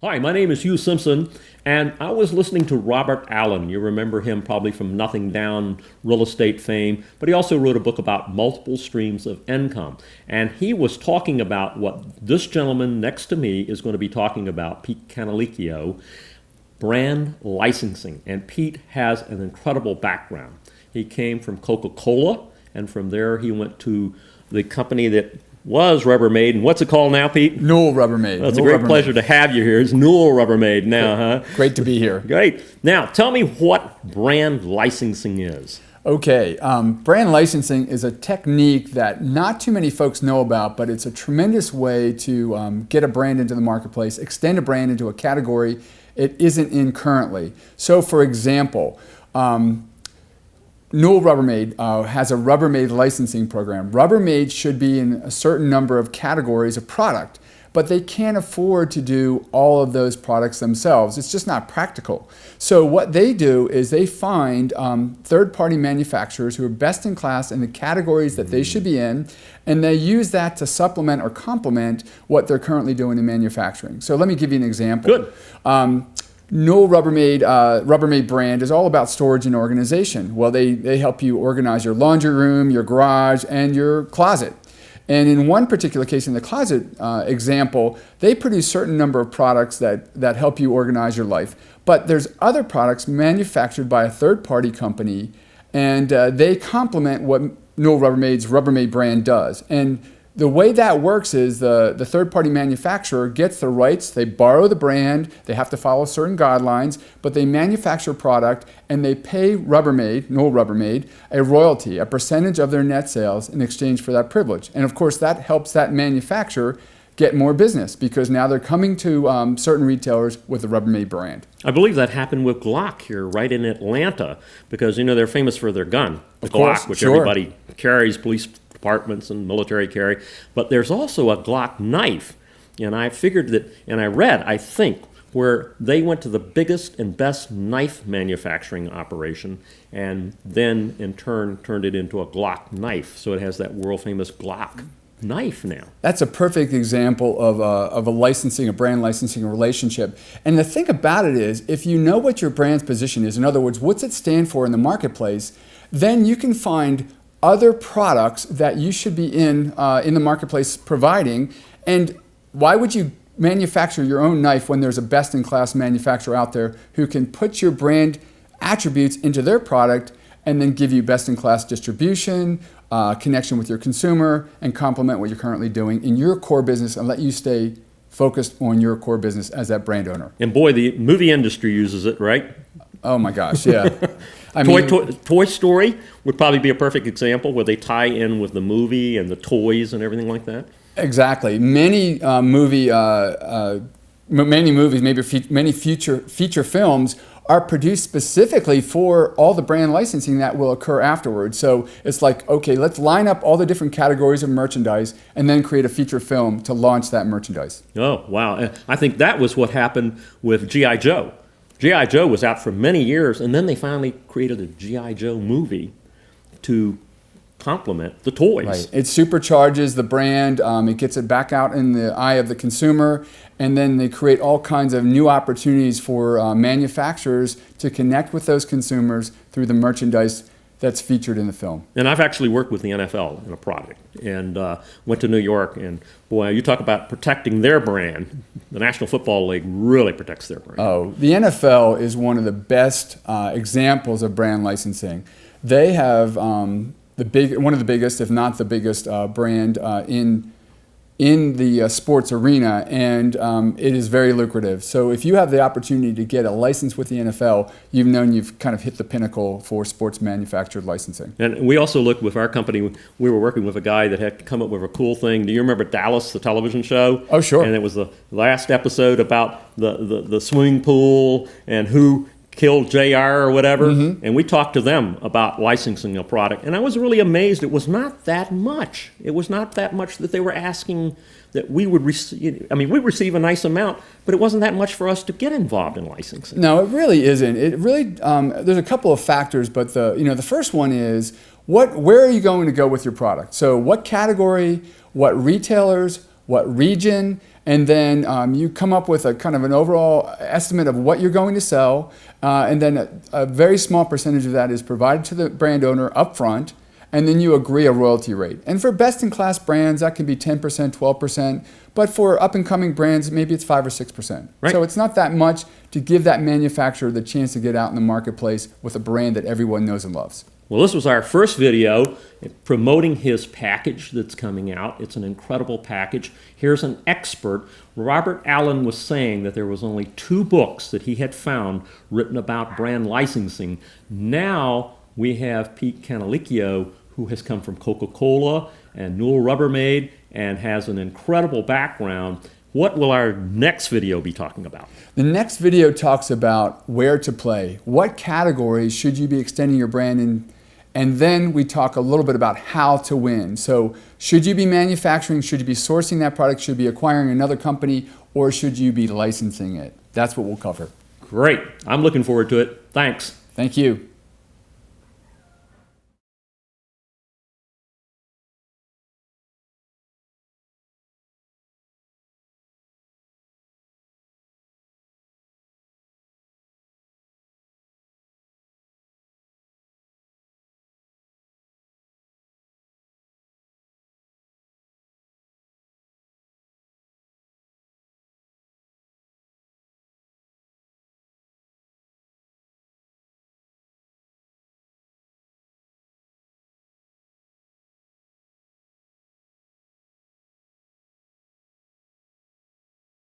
Hi, my name is Hugh Simpson, and I was listening to Robert Allen. You remember him probably from Nothing Down real estate fame, but he also wrote a book about multiple streams of income. And he was talking about what this gentleman next to me is going to be talking about, Pete Canalichio, brand licensing. And Pete has an incredible background. He came from Coca-Cola, and from there he went to the company that was Rubbermaid, and what's it called now, Pete? Newell Rubbermaid. Well, it's a great pleasure to have you here. It's Newell Rubbermaid now, huh? Great to be here. Great. Now, tell me what brand licensing is. Okay, brand licensing is a technique that not too many folks know about, but it's a tremendous way to get a brand into the marketplace, extend a brand into a category it isn't in currently. So, for example, Newell Rubbermaid has a Rubbermaid licensing program. Rubbermaid should be in a certain number of categories of product, but they can't afford to do all of those products themselves. It's just not practical. So what they do is they find third-party manufacturers who are best in class in the categories that they should be in, and they use that to supplement or complement what they're currently doing in manufacturing. So let me give you an example. Good. Newell Rubbermaid brand is all about storage and organization. Well, they help you organize your laundry room, your garage, and your closet. And in one particular case, in the closet example, they produce a certain number of products that help you organize your life. But there's other products manufactured by a third-party company, and they complement what Newell Rubbermaid's Rubbermaid brand does. And the way that works is the third-party manufacturer gets the rights, they borrow the brand, they have to follow certain guidelines, but they manufacture product and they pay Rubbermaid, Newell Rubbermaid, a royalty, a percentage of their net sales in exchange for that privilege. And of course that helps that manufacturer get more business because now they're coming to certain retailers with the Rubbermaid brand. I believe that happened with Glock here, right in Atlanta, because they're famous for their gun, the Glock, which everybody carries, police departments and military carry, but there's also a Glock knife, and I figured that, and I read, I think, where they went to the biggest and best knife manufacturing operation, and then in turn turned it into a Glock knife, so it has that world-famous Glock knife now. That's a perfect example of a brand licensing relationship. And the thing about it is, if you know what your brand's position is, in other words, what's it stand for in the marketplace, then you can find other products that you should be in the marketplace providing. And why would you manufacture your own knife when there's a best-in-class manufacturer out there who can put your brand attributes into their product and then give you best-in-class distribution, connection with your consumer, and complement what you're currently doing in your core business and let you stay focused on your core business as that brand owner. And boy, the movie industry uses it, right? Oh my gosh, yeah. Toy Story would probably be a perfect example where they tie in with the movie and the toys and everything like that. Exactly. Many movies, many feature films are produced specifically for all the brand licensing that will occur afterwards. So it's like, okay, let's line up all the different categories of merchandise and then create a feature film to launch that merchandise. Oh, wow. I think that was what happened with G.I. Joe. G.I. Joe was out for many years, and then they finally created a G.I. Joe movie to complement the toys. Right. It supercharges the brand, it gets it back out in the eye of the consumer, and then they create all kinds of new opportunities for manufacturers to connect with those consumers through the merchandise that's featured in the film. And I've actually worked with the NFL in a project and went to New York, and boy, you talk about protecting their brand. The National Football League really protects their brand. Oh, the NFL is one of the best examples of brand licensing. They have one of the biggest, if not the biggest, brand in the sports arena, and it is very lucrative. So if you have the opportunity to get a license with the NFL, you've known you've kind of hit the pinnacle for sports manufactured licensing. And we also looked with our company, we were working with a guy that had come up with a cool thing. Do you remember Dallas, the television show? Oh, sure. And it was the last episode about the swimming pool and who killed JR or whatever, and we talked to them about licensing a product, and I was really amazed. It was not that much. It was not that much that they were asking that we would receive. I mean, we receive a nice amount, but it wasn't that much for us to get involved in licensing. No, it really isn't. It really, there's a couple of factors, but the first one is where are you going to go with your product? So what category, what retailers, what region, and then you come up with a kind of an overall estimate of what you're going to sell, and then a very small percentage of that is provided to the brand owner up front, and then you agree a royalty rate. And for best-in-class brands, that can be 10%, 12%, but for up-and-coming brands, maybe it's 5 or 6%. Right. So it's not that much to give that manufacturer the chance to get out in the marketplace with a brand that everyone knows and loves. Well, this was our first video promoting his package that's coming out. It's an incredible package. Here's an expert. Robert Allen was saying that there was only 2 books that he had found written about brand licensing. Now we have Pete Canalichio, who has come from Coca-Cola and Newell Rubbermaid and has an incredible background. What will our next video be talking about? The next video talks about where to play. What categories should you be extending your brand in? And then we talk a little bit about how to win. So should you be manufacturing? Should you be sourcing that product? Should you be acquiring another company? Or should you be licensing it? That's what we'll cover. Great. I'm looking forward to it. Thanks. Thank you.